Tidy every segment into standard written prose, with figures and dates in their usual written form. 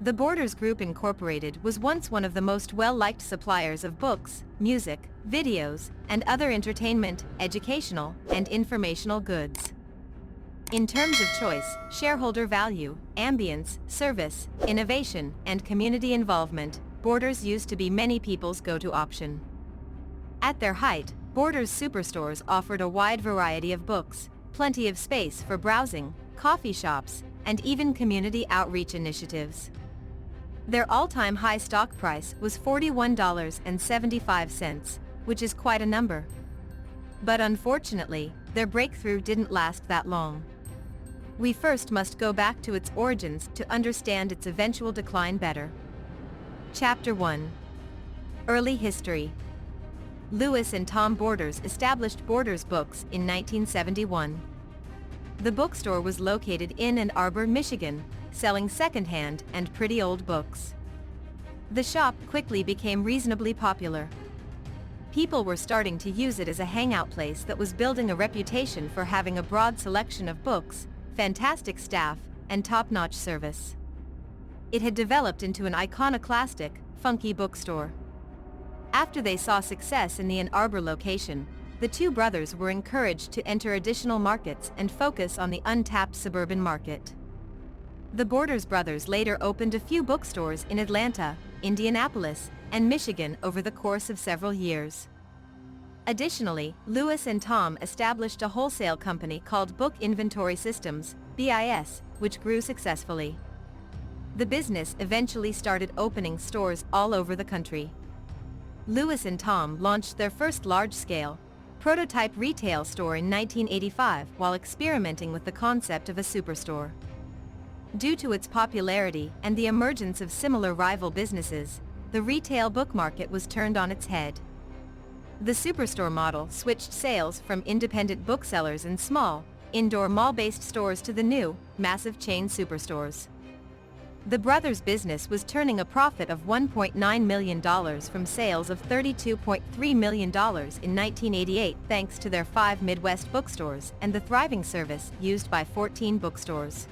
The Borders Group Incorporated was once one of the most well-liked suppliers of books, music, videos, and other entertainment, educational, and informational goods. In terms of choice, shareholder value, ambience, service, innovation, and community involvement, Borders used to be many people's go-to option. At their height, Borders superstores offered a wide variety of books, plenty of space for browsing, coffee shops, and even community outreach initiatives. Their all-time high stock price was $41.75, which is quite a number. But unfortunately, their breakthrough didn't last that long. We first must go back to its origins to understand its eventual decline better. Chapter 1. Early History. Lewis and Tom Borders established Borders Books in 1971. The bookstore was located in Ann Arbor, Michigan, selling second-hand and pretty old books. The shop quickly became reasonably popular. People were starting to use it as a hangout place that was building a reputation for having a broad selection of books, fantastic staff, and top-notch service. It had developed into an iconoclastic, funky bookstore. After they saw success in the Ann Arbor location, the two brothers were encouraged to enter additional markets and focus on the untapped suburban market. The Borders brothers later opened a few bookstores in Atlanta, Indianapolis, and Michigan over the course of several years. Additionally, Lewis and Tom established a wholesale company called Book Inventory Systems, BIS, which grew successfully. The business eventually started opening stores all over the country. Lewis and Tom launched their first large-scale, prototype retail store in 1985 while experimenting with the concept of a superstore. Due to its popularity and the emergence of similar rival businesses, the retail book market was turned on its head. The superstore model switched sales from independent booksellers and small, indoor mall-based stores to the new, massive chain superstores. The brothers' business was turning a profit of $1.9 million from sales of $32.3 million in 1988 thanks to their 5 Midwest bookstores and the thriving service used by 14 bookstores.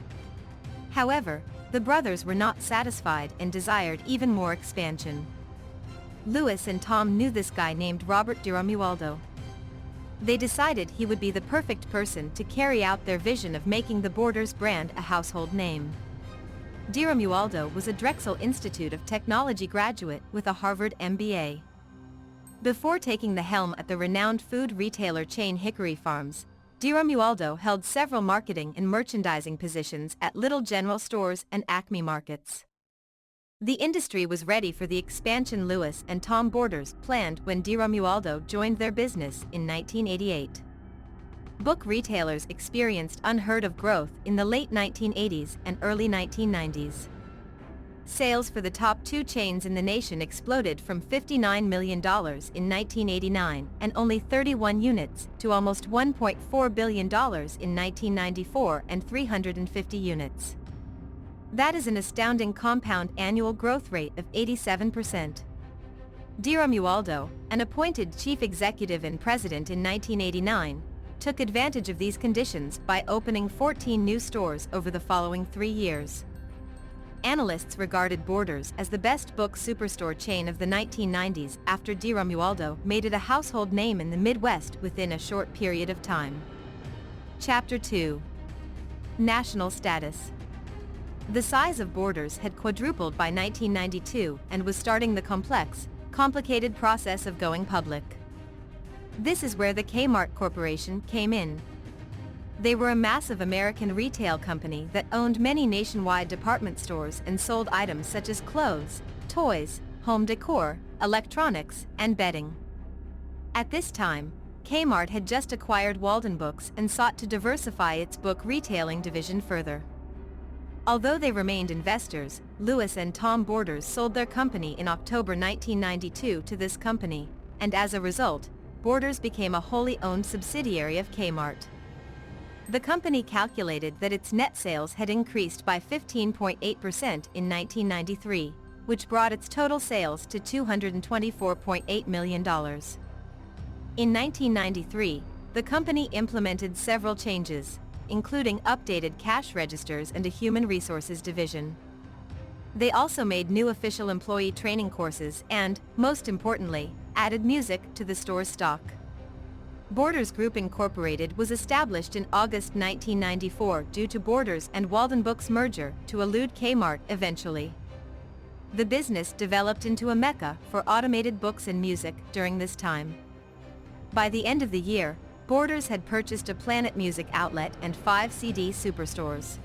However, the brothers were not satisfied and desired even more expansion. Lewis and Tom knew this guy named Robert DiRomualdo. They decided he would be the perfect person to carry out their vision of making the Borders brand a household name. DiRomualdo was a Drexel Institute of Technology graduate with a Harvard MBA. Before taking the helm at the renowned food retailer chain Hickory Farms, DiRomualdo held several marketing and merchandising positions at Little General Stores and Acme Markets. The industry was ready for the expansion Lewis and Tom Borders planned when DiRomualdo joined their business in 1988. Book retailers experienced unheard-of growth in the late 1980s and early 1990s. Sales for the top 2 chains in the nation exploded from $59 million in 1989 and only 31 units to almost $1.4 billion in 1994 and 350 units. That is an astounding compound annual growth rate of 87%. DiRomualdo, an appointed chief executive and president in 1989, took advantage of these conditions by opening 14 new stores over the following 3 years. Analysts regarded Borders as the best book superstore chain of the 1990s after DiRomualdo made it a household name in the Midwest within a short period of time. Chapter 2. National Status. The size of Borders had quadrupled by 1992 and was starting the complicated process of going public. This is where the Kmart Corporation came in. They were a massive American retail company that owned many nationwide department stores and sold items such as clothes, toys, home decor, electronics, and bedding. At this time, Kmart had just acquired Walden Books and sought to diversify its book retailing division further. Although they remained investors, Lewis and Tom Borders sold their company in October 1992 to this company, and as a result, Borders became a wholly owned subsidiary of Kmart. The company calculated that its net sales had increased by 15.8% in 1993, which brought its total sales to $224.8 million. In 1993, the company implemented several changes, including updated cash registers and a human resources division. They also made new official employee training courses and, most importantly, added music to the store's stock. Borders Group Incorporated was established in August 1994 due to Borders and Walden Books' merger to elude Kmart eventually. The business developed into a mecca for automated books and music during this time. By the end of the year, Borders had purchased a Planet Music outlet and 5 CD superstores.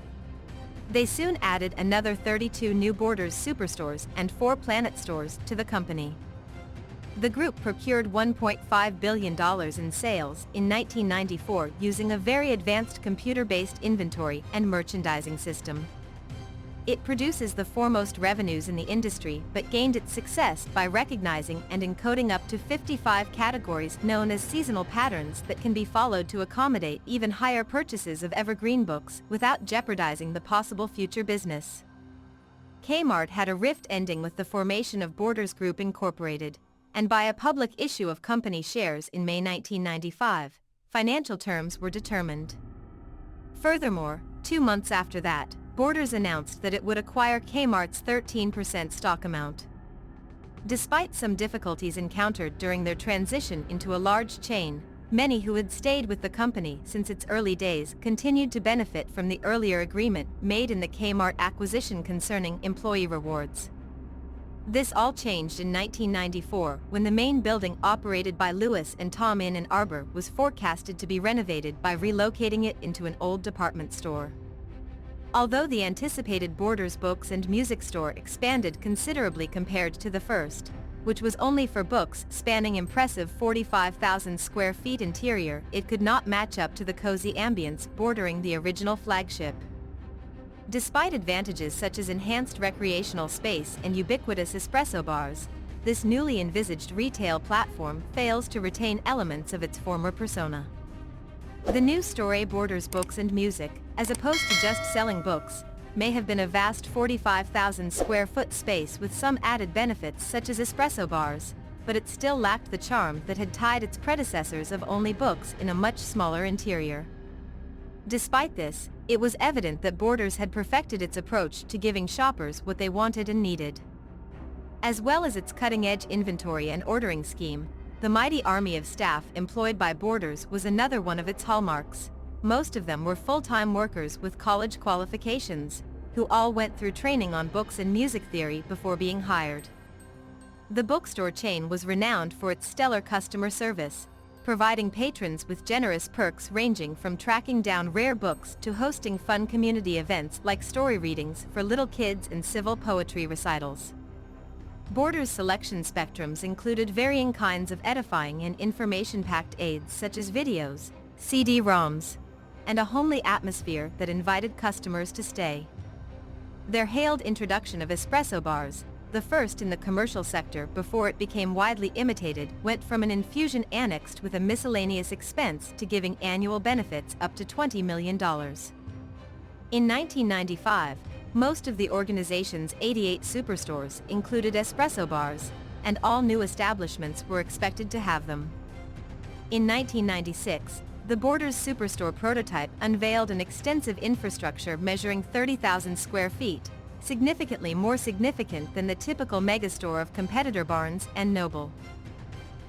They soon added another 32 new Borders superstores and 4 Planet stores to the company. The group procured $1.5 billion in sales in 1994 using a very advanced computer-based inventory and merchandising system. It produces the foremost revenues in the industry but gained its success by recognizing and encoding up to 55 categories known as seasonal patterns that can be followed to accommodate even higher purchases of evergreen books without jeopardizing the possible future business. Kmart had a rift ending with the formation of Borders Group Incorporated, and by a public issue of company shares in May 1995, financial terms were determined. Furthermore, 2 months after that, Borders announced that it would acquire Kmart's 13% stock amount. Despite some difficulties encountered during their transition into a large chain, many who had stayed with the company since its early days continued to benefit from the earlier agreement made in the Kmart acquisition concerning employee rewards. This all changed in 1994 when the main building operated by Lewis and Tom in Ann Arbor was forecasted to be renovated by relocating it into an old department store. Although the anticipated Borders Books and Music store expanded considerably compared to the first, which was only for books spanning impressive 45,000 square feet interior, it could not match up to the cozy ambience bordering the original flagship. Despite advantages such as enhanced recreational space and ubiquitous espresso bars, this newly envisaged retail platform fails to retain elements of its former persona. The new store, Borders Books and Music, as opposed to just selling books, may have been a vast 45,000 square foot space with some added benefits such as espresso bars, but it still lacked the charm that had tied its predecessors of only books in a much smaller interior. Despite this, it was evident that Borders had perfected its approach to giving shoppers what they wanted and needed. As well as its cutting-edge inventory and ordering scheme, the mighty army of staff employed by Borders was another one of its hallmarks. Most of them were full-time workers with college qualifications, who all went through training on books and music theory before being hired. The bookstore chain was renowned for its stellar customer service, providing patrons with generous perks ranging from tracking down rare books to hosting fun community events like story readings for little kids and civil poetry recitals. Borders' selection spectrums included varying kinds of edifying and information-packed aids such as videos, CD-ROMs, and a homely atmosphere that invited customers to stay. Their hailed introduction of espresso bars, the first in the commercial sector before it became widely imitated, went from an infusion annexed with a miscellaneous expense to giving annual benefits up to $20 million. In 1995, most of the organization's 88 superstores included espresso bars, and all new establishments were expected to have them. In 1996, the Borders Superstore prototype unveiled an extensive infrastructure measuring 30,000 square feet, significantly more significant than the typical megastore of competitor Barnes & Noble.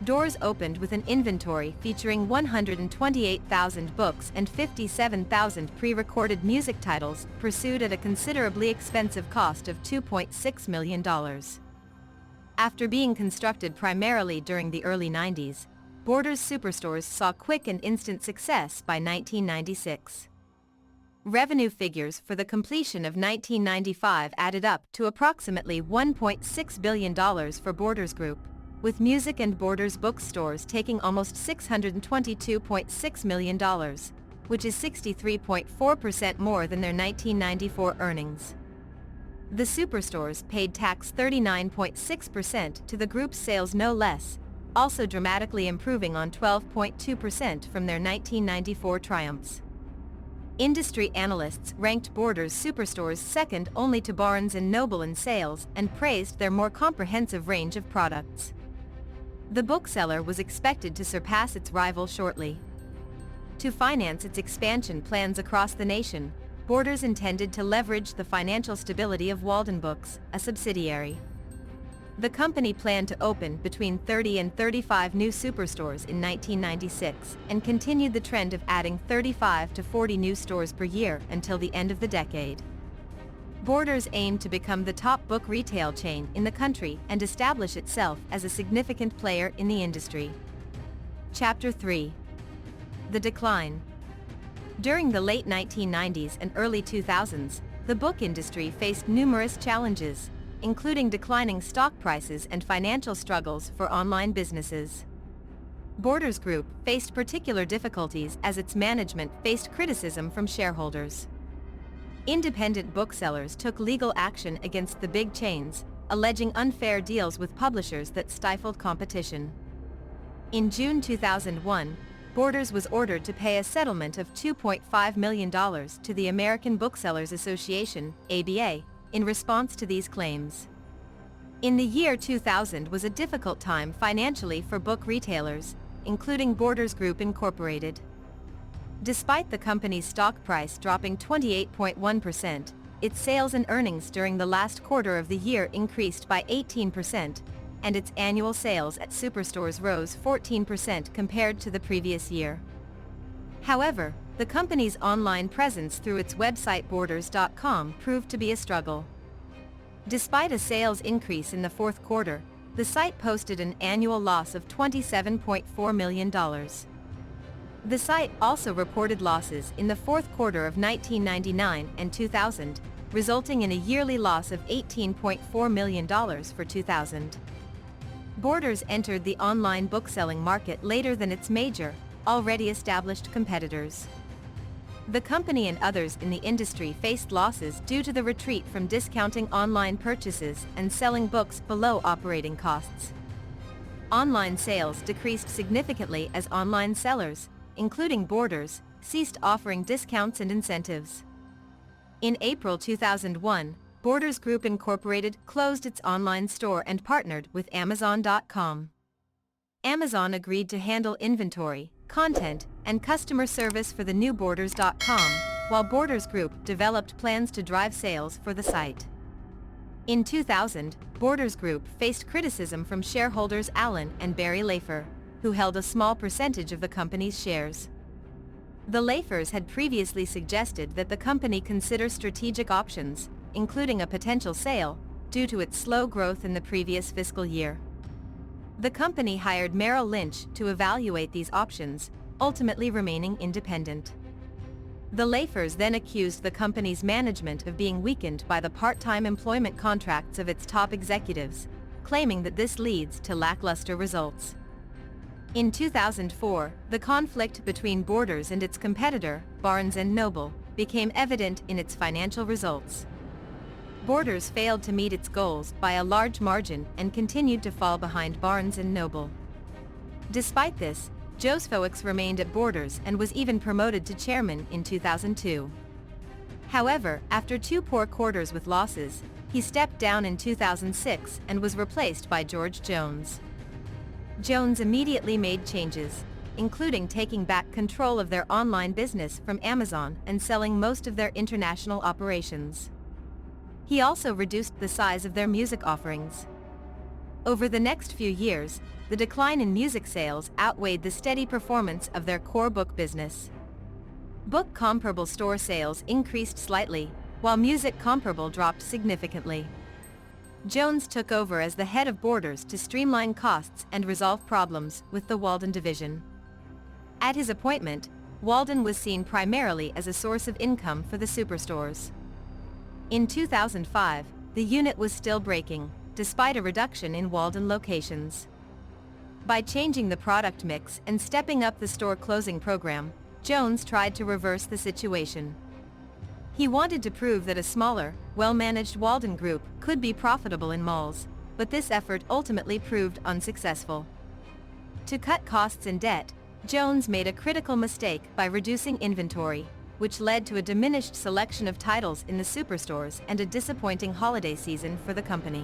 Doors opened with an inventory featuring 128,000 books and 57,000 pre-recorded music titles, pursued at a considerably expensive cost of $2.6 million. After being constructed primarily during the early 90s, Borders superstores saw quick and instant success by 1996. Revenue figures for the completion of 1995 added up to approximately $1.6 billion for Borders Group, with Music and Borders bookstores taking almost $622.6 million, which is 63.4% more than their 1994 earnings. The superstores paid tax 39.6% to the group's sales no less, also dramatically improving on 12.2% from their 1994 triumphs. Industry analysts ranked Borders superstores second only to Barnes & Noble in sales and praised their more comprehensive range of products. The bookseller was expected to surpass its rival shortly. To finance its expansion plans across the nation, Borders intended to leverage the financial stability of Walden Books, a subsidiary. The company planned to open between 30 and 35 new superstores in 1996 and continued the trend of adding 35 to 40 new stores per year until the end of the decade. Borders aimed to become the top book retail chain in the country and establish itself as a significant player in the industry. Chapter 3. The Decline. During the late 1990s and early 2000s, the book industry faced numerous challenges, including declining stock prices and financial struggles for online businesses. Borders Group faced particular difficulties as its management faced criticism from shareholders. Independent booksellers took legal action against the big chains, alleging unfair deals with publishers that stifled competition. In June 2001, Borders was ordered to pay a settlement of $2.5 million to the American Booksellers Association, ABA, in response to these claims. In the year 2000 was a difficult time financially for book retailers, including Borders Group Incorporated. Despite the company's stock price dropping 28.1%, its sales and earnings during the last quarter of the year increased by 18%, and its annual sales at superstores rose 14% compared to the previous year. However, the company's online presence through its website Borders.com proved to be a struggle. Despite a sales increase in the fourth quarter, the site posted an annual loss of $27.4 million. The site also reported losses in the fourth quarter of 1999 and 2000, resulting in a yearly loss of $18.4 million for 2000. Borders entered the online bookselling market later than its major, already established competitors. The company and others in the industry faced losses due to the retreat from discounting online purchases and selling books below operating costs. Online sales decreased significantly as online sellers, including Borders, ceased offering discounts and incentives. In April 2001, Borders Group Incorporated closed its online store and partnered with Amazon.com. Amazon agreed to handle inventory, content, and customer service for the new Borders.com, while Borders Group developed plans to drive sales for the site. In 2000, Borders Group faced criticism from shareholders Alan and Barry Lafer, who held a small percentage of the company's shares. The Lafers had previously suggested that the company consider strategic options, including a potential sale, due to its slow growth in the previous fiscal year. The company hired Merrill Lynch to evaluate these options, ultimately remaining independent. The Lafers then accused the company's management of being weakened by the part-time employment contracts of its top executives, claiming that this leads to lackluster results. In 2004, the conflict between Borders and its competitor, Barnes & Noble, became evident in its financial results. Borders failed to meet its goals by a large margin and continued to fall behind Barnes & Noble. Despite this, Joe Sfoix remained at Borders and was even promoted to chairman in 2002. However, after 2 poor quarters with losses, he stepped down in 2006 and was replaced by George Jones. Jones immediately made changes, including taking back control of their online business from Amazon and selling most of their international operations. He also reduced the size of their music offerings. Over the next few years, the decline in music sales outweighed the steady performance of their core book business. Book comparable store sales increased slightly, while music comparable dropped significantly. Jones took over as the head of Borders to streamline costs and resolve problems with the Walden division. At his appointment, Walden was seen primarily as a source of income for the superstores. In 2005, the unit was still breaking, despite a reduction in Walden locations. By changing the product mix and stepping up the store closing program, Jones tried to reverse the situation. He wanted to prove that a smaller, well-managed Walden group could be profitable in malls, but this effort ultimately proved unsuccessful. To cut costs and debt, Jones made a critical mistake by reducing inventory, which led to a diminished selection of titles in the superstores and a disappointing holiday season for the company.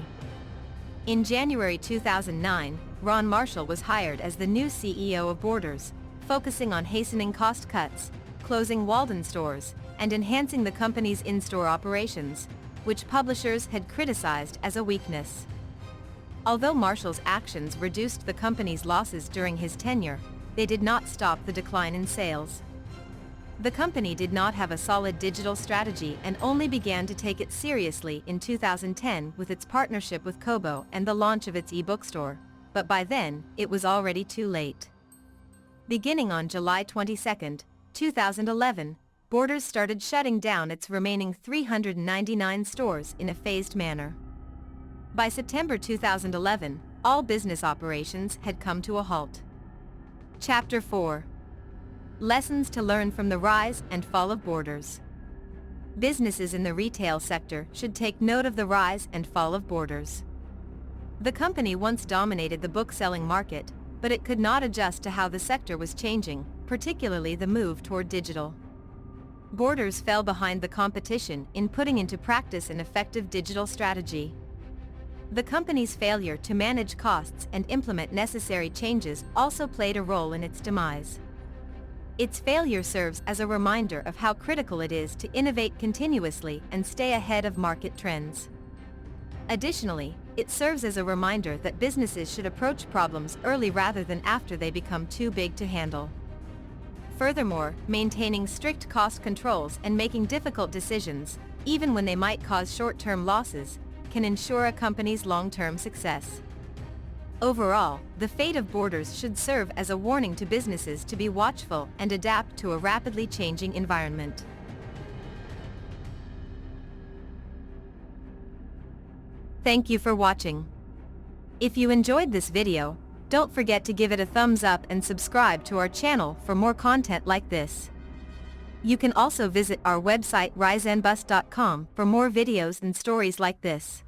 In January 2009, Ron Marshall was hired as the new CEO of Borders, focusing on hastening cost cuts, closing Walden stores, and enhancing the company's in-store operations, which publishers had criticized as a weakness. Although Marshall's actions reduced the company's losses during his tenure, they did not stop the decline in sales. The company did not have a solid digital strategy and only began to take it seriously in 2010 with its partnership with Kobo and the launch of its e-bookstore, but by then, it was already too late. Beginning on July 22, 2011, Borders started shutting down its remaining 399 stores in a phased manner. By September 2011, all business operations had come to a halt. Chapter 4. Lessons to learn from the rise and fall of Borders. Businesses in the retail sector should take note of the rise and fall of Borders. The company once dominated the book-selling market, but it could not adjust to how the sector was changing, particularly the move toward digital. Borders fell behind the competition in putting into practice an effective digital strategy. The company's failure to manage costs and implement necessary changes also played a role in its demise. Its failure serves as a reminder of how critical it is to innovate continuously and stay ahead of market trends. Additionally, it serves as a reminder that businesses should approach problems early rather than after they become too big to handle. Furthermore, maintaining strict cost controls and making difficult decisions, even when they might cause short-term losses, can ensure a company's long-term success. Overall, the fate of Borders should serve as a warning to businesses to be watchful and adapt to a rapidly changing environment. Thank you for watching. If you enjoyed this video, don't forget to give it a thumbs up and subscribe to our channel for more content like this. You can also visit our website riseandbust.com for more videos and stories like this.